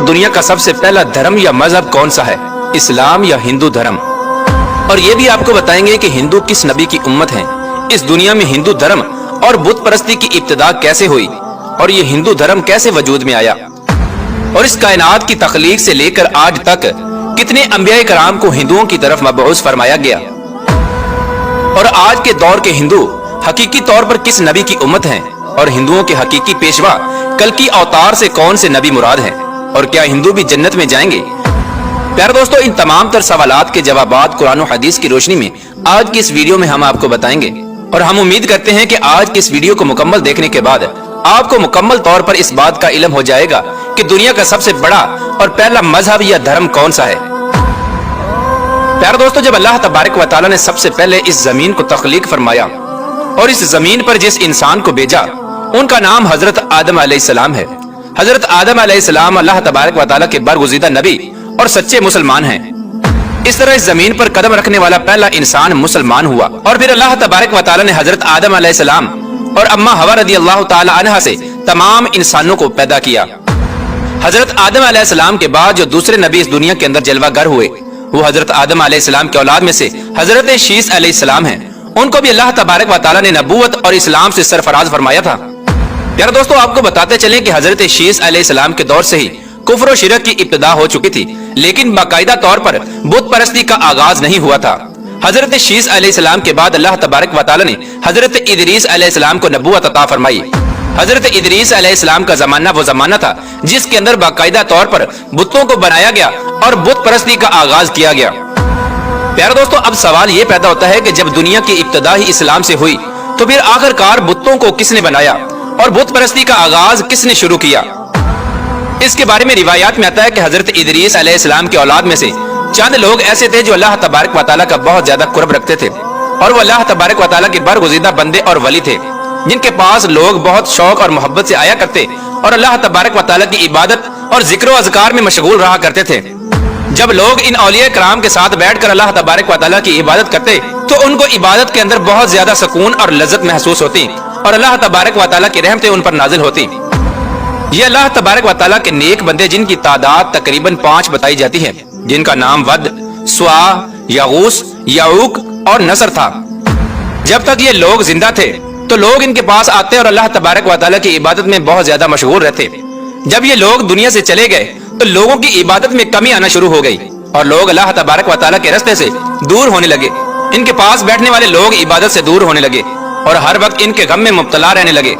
दुनिया का सबसे पहला धर्म या मजहब कौन सा है, इस्लाम या हिंदू धर्म। और ये भी आपको बताएंगे कि हिंदू किस नबी की उम्मत हैं, इस दुनिया में हिंदू धर्म और बुत परस्ती की इब्तिदा कैसे हुई और ये हिंदू धर्म कैसे वजूद में आया, और इस कायनात की तख्लीक से लेकर आज तक कितने अंबिया कराम को हिंदुओं की तरफ मबऊस फरमाया गया, और आज के दौर के हिंदू हकीकी तौर पर किस नबी की उम्मत हैं, और हिंदुओं के हकीकी पेशवा कल की अवतार से कौन से नबी मुराद हैं, और क्या हिंदू भी जन्नत में जाएंगे। प्यारे दोस्तों, इन तमाम तर सवालात के जवाबात कुरान और हदीस की रोशनी में आज की इस वीडियो में हम आपको बताएंगे, और हम उम्मीद करते हैं कि आज की इस वीडियो को मुकम्मल देखने के बाद आपको मुकम्मल तौर पर इस बात का इल्म हो जाएगा कि दुनिया का सबसे बड़ा और पहला मजहब या धर्म कौन सा है। प्यारे दोस्तों, जब अल्लाह तबारक व तआला ने सबसे पहले इस जमीन को तख्लीक फरमाया और इस जमीन पर जिस इंसान को भेजा उनका नाम हजरत आदम अलैहिस्सलाम है। हजरत आदम अलैहिस्सलाम अल्लाह तबारक व तआला के बरगुज़ीदा नबी और सच्चे मुसलमान हैं। इस तरह इस जमीन पर कदम रखने वाला पहला इंसान मुसलमान हुआ, और फिर अल्लाह तबारक व तआला ने हजरत आदम अलैहिस्सलाम और अम्मा हवा रदी अल्लाह तआला अन्हा से तमाम इंसानों को पैदा किया। हजरत आदम अलैहिस्सलाम के बाद जो दूसरे नबी इस दुनिया के अंदर जलवागर हुए वो हजरत आदम अलैहिस्सलाम के औलाद में से हजरत शीस अलैहिस्सलाम हैं। उनको भी अल्लाह तबारक व तआला ने नबूवत और इस्लाम से सरफराज फरमाया था। प्यारे दोस्तों, आपको बताते चलें कि हजरत शीस अलैहिस्सलाम के दौर से ही कुफ्र और शिरक की इब्तिदा हो चुकी थी, लेकिन बाकायदा तौर पर बुत परस्ती का आगाज नहीं हुआ था। हजरत शीस अलैहिस्सलाम के बाद अल्लाह तबारक व तआला ने हजरत इदरीस अलैहिस्सलाम को नबूवत अता फरमाई। हजरत इदरीस अलैहिस्सलाम का जमाना वो जमाना था जिसके अंदर बाकायदा तौर पर बुतों को बनाया गया और बुत परस्ती का आगाज किया गया। प्यारे दोस्तों, अब सवाल ये पैदा होता है कि जब दुनिया की इब्तिदा ही इस्लाम से हुई तो फिर आखिरकार बुतों को किसने बनाया और बुत परस्ती का आगाज किसने शुरू किया। इसके बारे में रिवायात में आता है कि हजरत इदरीस अलैहिस्सलाम के औलाद में से चंद लोग ऐसे थे जो अल्लाह तबारक व तआला का बहुत ज्यादा कुर्ब रखते थे, और वो अल्लाह तबारक व तआला के बरगुज़ीदा बंदे और वली थे, जिनके पास लोग बहुत शौक और मोहब्बत से आया करते और अल्लाह तबारक व तआला की इबादत और जिक्र व अज़कार में मशगूल रहा करते थे। जब लोग इन औलिया कराम के साथ बैठकर अल्लाह तबारक व तआला की इबादत करते तो उनको इबादत के अंदर बहुत ज्यादा सुकून और लज्जत महसूस होती और अल्लाह तबारक व तआला की रहमतें उन पर नाजिल होती। ये अल्लाह तबारक व तआला के नेक बंदे जिनकी तादाद तकरीबन 5 बताई जाती है, जिनका नाम वद, स्वा, यगूस, यऊक और नसर था। जब तक ये लोग जिंदा थे तो लोग इनके पास आते और अल्लाह तबारक व तआला की इबादत में बहुत ज्यादा मशगूल रहते। जब ये लोग दुनिया से चले गए तो लोगों की इबादत में कमी आना शुरू हो गई और लोग अल्लाह तबारक व तआला के रास्ते से दूर होने लगे। इनके पास बैठने वाले लोग इबादत से दूर होने लगे और हर वक्त इनके गम में मुब्तला रहने लगे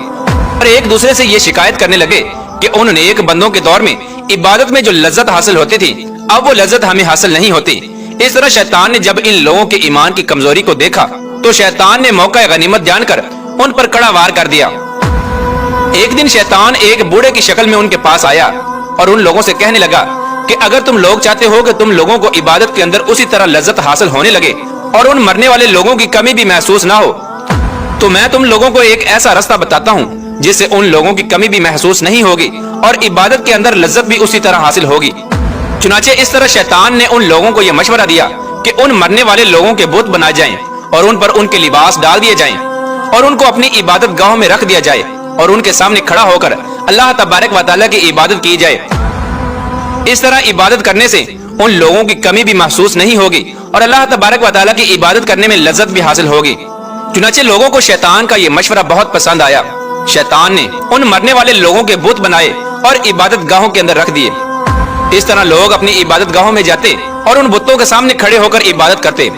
और एक दूसरे से ये शिकायत करने लगे कि उन नेक बंदों के दौर में इबादत में जो लज्जत हासिल होती थी अब वो लज्जत हमें हासिल नहीं होती। इस तरह शैतान ने जब इन लोगों के ईमान की कमजोरी को देखा तो शैतान ने मौका गनीमत जानकर उन पर कड़ा वार कर दिया। एक दिन शैतान एक बूढ़े की शक्ल में उनके पास आया और उन लोगों से कहने लगा कि अगर तुम लोग चाहते हो कि तुम लोगों को इबादत के अंदर उसी तरह लज्जत हासिल होने लगे और उन मरने वाले लोगों की कमी भी महसूस ना हो तो मैं तुम लोगों को एक ऐसा रास्ता बताता हूँ जिससे उन लोगों की कमी भी महसूस नहीं होगी और इबादत के अंदर लज्जत भी उसी तरह हासिल होगी। चुनाचे इस तरह शैतान ने उन लोगों को यह मशवरा दिया कि उन मरने वाले लोगों के बुत बनाए जाएं और उन पर उनके लिबास डाल दिए जाएं और उनको अपनी इबादत गाहों में रख दिया जाए और उनके सामने खड़ा होकर अल्लाह तबारक व तआला की इबादत की जाए। इस तरह इबादत करने से उन लोगों की कमी भी महसूस नहीं होगी और अल्लाह तबारक व तआला की इबादत करने में लज्जत भी हासिल होगी। चुनाचे लोगों को शैतान का ये मशवरा बहुत पसंद आया। शैतान ने उन मरने वाले लोगों के बुत बनाए और इबादत गाहों के अंदर रख दिए। इस तरह लोग अपनी इबादत गाहों में जाते और उन बुतों के सामने खड़े होकर इबादत करते।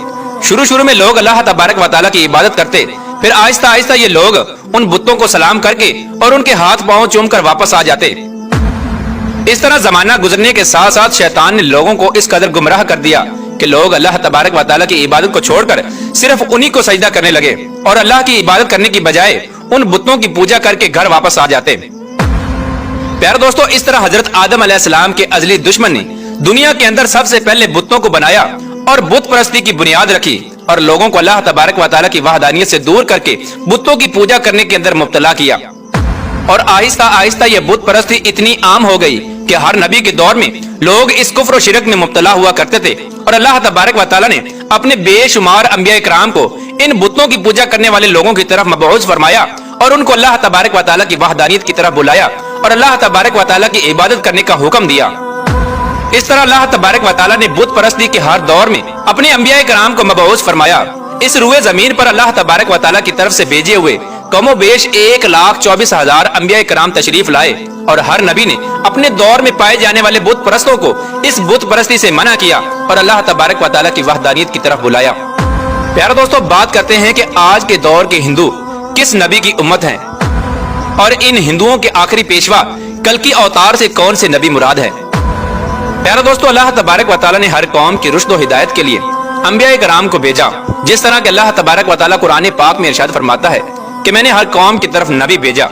शुरू में लोग अल्लाह तबारक व तआला की इबादत करते, फिर आहिस्ता आहिस्ता ये लोग उन बुतों को सलाम करके और उनके हाथ पांव चूम कर वापस आ जाते। इस तरह जमाना गुजरने के साथ साथ शैतान ने लोगों को इस कदर गुमराह कर दिया कि लोग अल्लाह तबारक व तआला की इबादत को छोड़कर सिर्फ उन्हीं को सजदा करने लगे और अल्लाह की इबादत करने की बजाय उन बुतों की पूजा करके घर वापस आ जाते। प्यारे दोस्तों, इस तरह हजरत आदम अलैहिस्सलाम के अजली दुश्मन ने दुनिया के अंदर सबसे पहले बुतों को बनाया और बुत परस्ती की बुनियाद रखी और लोगों को अल्लाह तबारक व तआला की वहदानियत से दूर करके बुतों की पूजा करने के अंदर मुब्तला किया। और आहिस्ता आहिस्ता ये बुत परस्ती इतनी आम हो गई कि हर नबी के दौर में लोग इस कुफ्र और शिरक में मुब्तला हुआ करते थे और अल्लाह तबारक व तआला ने अपने बेशुमार अंबिया कराम को इन बुतों की पूजा करने वाले लोगों की तरफ मबऊस फरमाया और उनको अल्लाह तबारक व तआला की वहदानियत की तरफ बुलाया और अल्लाह तबारक व तआला की इबादत करने का हुक्म दिया। इस तरह अल्लाह तबारक व तआला ने बुत परस्ती के हर दौर में अपने अंबिया कराम को मबऊस फरमाया। इस रुए जमीन पर अल्लाह तबारक व तआला की तरफ से भेजे हुए कमो बेश 1,24,000 अंबिया कराम तशरीफ लाए और हर नबी ने अपने दौर में पाए जाने वाले बुत परस्तों को इस बुत परस्ती से मना किया और अल्लाह तबारक व तआला की वहदानियत की तरफ बुलाया। प्यारे दोस्तों, बात करते हैं कि आज के दौर के हिंदू किस नबी की उम्मत हैं और इन हिंदुओं के आखिरी पेशवा कल की अवतार से कौन से नबी मुराद है। प्यारे दोस्तों, अल्लाह तबारक व तआला ने हर कौम की रुश्द व हिदायत के लिए अंबिया कराम को भेजा। जिस तरह के अल्लाह तबारक व तआला कुरान पाक में इरशाद फरमाता है कि मैंने हर कौम की तरफ नबी भेजा।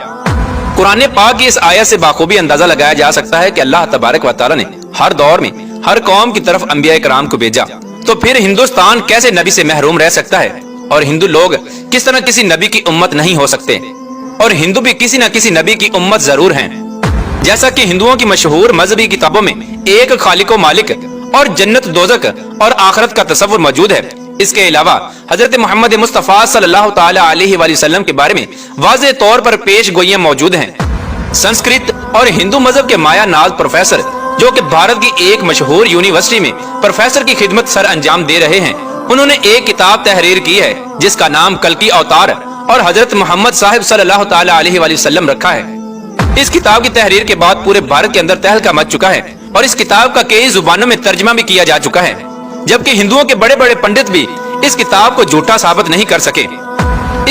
कुरान पाक की इस आयत से बाखूबी अंदाजा लगाया जा सकता है कि अल्लाह तबारक व तआला ने हर दौर में हर कौम की तरफ अंबिया कराम को भेजा। तो फिर हिंदुस्तान कैसे नबी से महरूम रह सकता है और हिंदू लोग किस तरह किसी नबी की उम्मत नहीं हो सकते और हिंदू भी किसी न किसी नबी की उम्मत जरूर हैं। जैसा कि हिंदुओं की मशहूर मजहबी किताबों में एक खालिक व मालिक और जन्नत दोजक और आखिरत का तसव्वुर मौजूद है। इसके अलावा हजरत मोहम्मद मुस्तफ़ा सल्लल्लाहु तआला अलैहि वसल्लम के बारे में वाज़ेह तौर पर पेश गोइयां मौजूद हैं। संस्कृत और हिंदू मजहब के माया नाज प्रोफेसर, जो कि भारत की एक मशहूर यूनिवर्सिटी में प्रोफेसर की खिदमत सर अंजाम दे रहे हैं, उन्होंने एक किताब तहरीर की है जिसका नाम कल की अवतार और हजरत मोहम्मद साहिब सल्लल्लाहु तआला अलैहि वसल्लम रखा है। इस किताब की तहरीर के बाद पूरे भारत के अंदर तहलका मच चुका है और इस किताब का कई जुबानों में तर्जमा भी किया जा चुका है, जबकि हिंदुओं के बड़े बड़े पंडित भी इस किताब को झूठा साबित नहीं कर सके।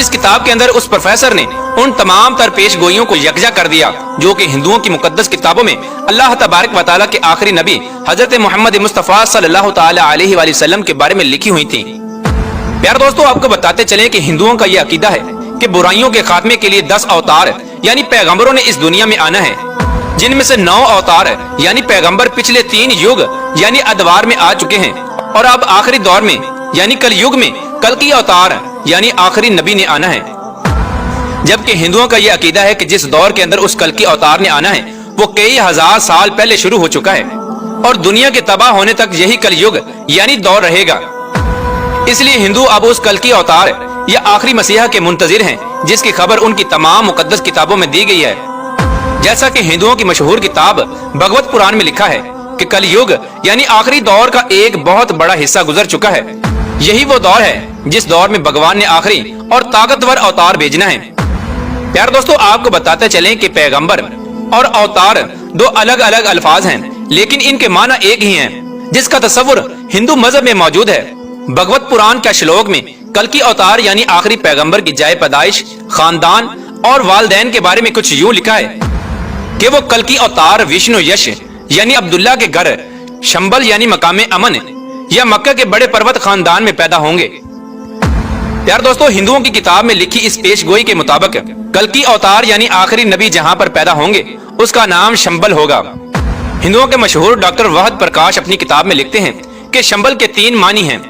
इस किताब के अंदर उस प्रोफेसर ने उन तमाम तर पेश गोइयों को यकजा कर दिया जो कि हिंदुओं की मुकद्दस किताबों में अल्लाह तबारक व तआला के आखिरी नबी हजरत मोहम्मद मुस्तफ़ा सल्लल्लाहु तआला अलैहि वसल्लम के बारे में लिखी हुई थी। प्यारे दोस्तों, आपको बताते चलें कि हिंदुओं का यह अकीदा है कि बुराइयों के खात्मे के लिए 10 अवतार यानी पैगंबरों ने इस दुनिया में आना है, जिनमें से 9 अवतार यानी पैगंबर पिछले 3 युग यानी अदवार में आ चुके हैं और अब आखिरी दौर में यानी कल युग में कल की अवतार यानी आखिरी नबी ने आना है। जबकि हिंदुओं का यह अकीदा है कि जिस दौर के अंदर उस कल की अवतार ने आना है वो कई हजार साल पहले शुरू हो चुका है और दुनिया के तबाह होने तक यही कल युग यानी दौर रहेगा। इसलिए हिंदू अब उस कल की अवतार या आखिरी मसीहा के मुंतजिर हैं, जिसकी खबर उनकी तमाम मुकद्दस किताबों में दी गई है। जैसा कि हिंदुओं की मशहूर किताब भगवत पुराण में लिखा है कि कल युग यानी आखिरी दौर का एक बहुत बड़ा हिस्सा गुजर चुका है। यही वो दौर है जिस दौर में भगवान ने आखिरी और ताकतवर अवतार भेजना है। प्यारे दोस्तों, आपको बताते चलें कि पैगंबर और अवतार 2 अलग अलग अल्फाज हैं, लेकिन इनके माना एक ही हैं, जिसका तसव्वुर हिंदू मजहब में मौजूद है। भगवत पुराण के श्लोक में कल की अवतार यानी आखिरी पैगंबर की जाए पैदाइश, खानदान और वालदैन के बारे में कुछ यूं लिखा है कि वो कल की अवतार विष्णु यश यानी अब्दुल्ला के घर शंबल यानी मकामे अमन या मक्का के बड़े पर्वत खानदान में पैदा होंगे। यार दोस्तों, हिंदुओं की किताब में लिखी इस पेशगोई के मुताबिक कल की अवतार यानी आखिरी नबी जहां पर पैदा होंगे उसका नाम शंबल होगा। हिंदुओं के मशहूर डॉक्टर वहद प्रकाश अपनी किताब में लिखते हैं कि शंबल के 3 मानी हैं।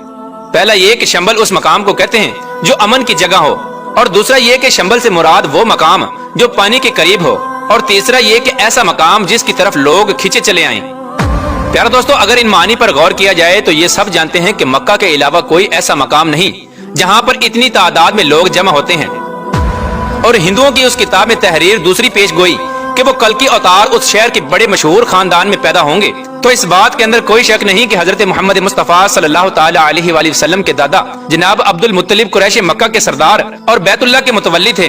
पहला ये कि शंबल उस मकाम को कहते हैं जो अमन की जगह हो, और दूसरा ये कि शंबल से मुराद वो मकाम जो पानी के करीब हो, और तीसरा ये कि ऐसा मकाम जिसकी तरफ लोग खींचे चले आएं। प्यारे दोस्तों, अगर इन मानी पर गौर किया जाए तो ये सब जानते हैं कि मक्का के अलावा कोई ऐसा मकाम नहीं जहां पर इतनी तादाद में लोग जमा होते हैं। और हिंदुओं की उस किताब में तहरीर दूसरी पेश गोई कि वो कल की अवतार उस शहर के बड़े मशहूर खानदान में पैदा होंगे, तो इस बात के अंदर कोई शक नहीं कि हजरत मोहम्मद मुस्तफ़ा सल्लल्लाहु तआला अलैहि वसल्लम के दादा जनाब अब्दुल मुत्तलिब कुरैशी मक्का के सरदार और बैतुल्लाह के मुतवल्ली थे।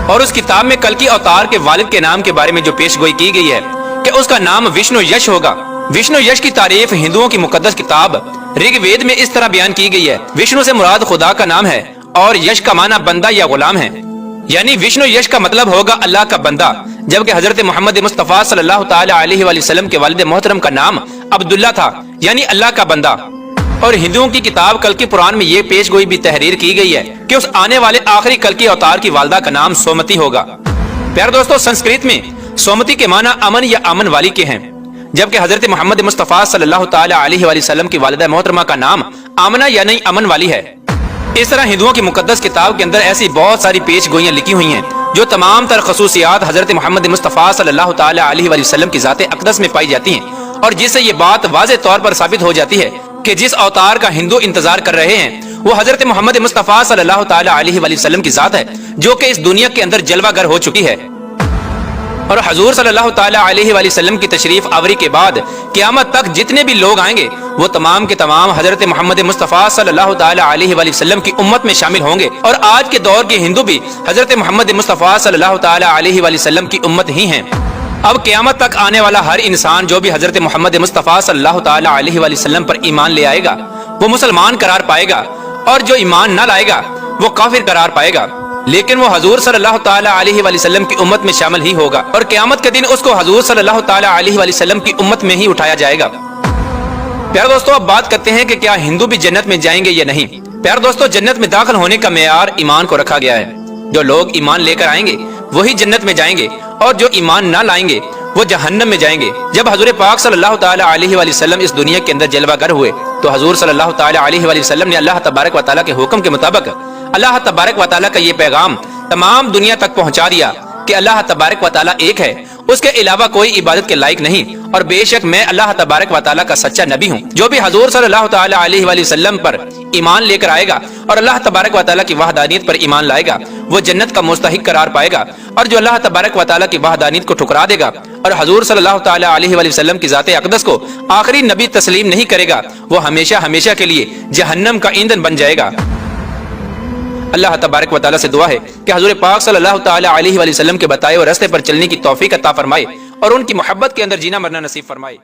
और उस किताब में कल की अवतार के वालिद के नाम के बारे में जो पेश गोई की गई है कि उसका नाम विष्णु यश होगा। विष्णु यश की तारीफ हिंदुओं की मुकद्दस किताब ऋग्वेद में इस तरह बयान की गई है, विष्णु से मुराद खुदा का नाम है और यश का माना बंदा या गुलाम है, यानी विष्णु यश का मतलब होगा अल्लाह का बंदा। जबकि हजरत मोहम्मद मुस्तफ़ा सल्लल्लाहु तआला अलैहि वसल्लम के वालिद मोहतरम का नाम अब्दुल्ला था, यानी अल्लाह का बंदा। और हिंदुओं की किताब कल की पुराण में ये पेश गोई भी तहरीर की गई है कि उस आने वाले आखिरी कल की अवतार की वालदा का नाम सोमती होगा। प्यारे दोस्तों, संस्कृत में सोमती के माना अमन या अमन वाली के हैं, जबकि हजरत मोहम्मद मुस्तफ़ा सल्लल्लाहु तआला अलैहि वसल्लम की वालिदा मोहतरमा का नाम आमना यानी अमन वाली है। इस तरह हिंदुओं की मुकद्दस किताब के अंदर ऐसी बहुत सारी पेश गोइयां लिखी हुई हैं जो तमाम तर खसूसियात हजरत मोहम्मद मुस्तफ़ा सल्लल्लाहु तआला अलैहि वसल्लम की ज़ात अक़दस में पाई जाती हैं, और जिससे ये बात वाज़ेह तौर पर साबित हो जाती है कि जिस अवतार का हिंदू इंतजार कर रहे हैं वो हजरत मोहम्मद मुस्तफ़ा सल्लल्लाहु तआला अलैहि वसल्लम की ज़ात है, जो कि इस दुनिया के अंदर जलवागर हो चुकी है। اور حضور صلی اللہ تعالی علیہ وآلہ وسلم کی تشریف آوری کے بعد قیامت تک جتنے بھی لوگ آئیں گے وہ تمام کے تمام حضرت محمد مصطفیٰ صلی اللہ تعالی علیہ وآلہ وسلم کی امت میں شامل ہوں گے، اور آج کے دور کے ہندو بھی حضرت محمد مصطفیٰ صلی اللہ تعالی علیہ وآلہ وسلم کی امت ہی ہیں۔ اب قیامت تک آنے والا ہر انسان جو بھی حضرت محمد مصطفیٰ صلی اللہ تعالی علیہ وآلہ وسلم پر ایمان لے آئے گا وہ مسلمان قرار پائے گا، اور جو ایمان نہ لائے گا وہ کافر قرار پائے گا، لیکن وہ حضور صلی اللہ تعالی علیہ وآلہ وسلم کی امت میں شامل ہی ہوگا، اور قیامت کے دن اس کو حضور صلی اللہ تعالی علیہ وآلہ وسلم کی امت میں ہی اٹھایا جائے گا۔ پیارے دوستو، اب بات کرتے ہیں کہ کیا ہندو بھی جنت میں جائیں گے یا نہیں۔ پیارے دوستو، جنت میں داخل ہونے کا معیار ایمان کو رکھا گیا ہے۔ جو لوگ ایمان لے کر آئیں گے وہی جنت میں جائیں گے، اور جو ایمان نہ لائیں گے وہ جہنم میں جائیں گے۔ جب حضور پاک صلی اللہ تعالی علیہ وآلہ وسلم اس دنیا کے اندر جلوہ گر ہوئے تو حضور صلی اللہ تعالی علیہ وآلہ وسلم نے اللہ تبارک و تعالیٰ کے حکم کے مطابق اللہ تبارک و تعالیٰ کا یہ پیغام تمام دنیا تک پہنچا دیا کہ اللہ تبارک و تعالیٰ ایک ہے، اس کے علاوہ کوئی عبادت کے لائق نہیں، اور بے شک میں اللہ تبارک و تعالیٰ کا سچا نبی ہوں۔ جو بھی حضور صلی اللہ تعالی علیہ وآلہ وسلم پر ایمان لے کر آئے گا اور اللہ تبارک و تعالیٰ کی وحدانیت پر ایمان لائے گا وہ جنت کا مستحق قرار پائے گا، اور جو اللہ تبارک و تعالیٰ کی وحدانیت کو ٹھکرا دے گا اور حضور صلی اللہ تعالی علیہ وآلہ وسلم کی ذات اقدس کو آخری نبی تسلیم نہیں کرے گا وہ ہمیشہ ہمیشہ کے لیے جہنم کا ایندھن بن جائے گا۔ اللہ تبارک و تعالیٰ سے دعا ہے کہ حضور پاک صلی اللہ تعالی علیہ وآلہ وسلم کے بتائے ہوئے راستے پر چلنے کی توفیق عطا فرمائے اور ان کی محبت کے اندر جینا مرنا نصیب فرمائے۔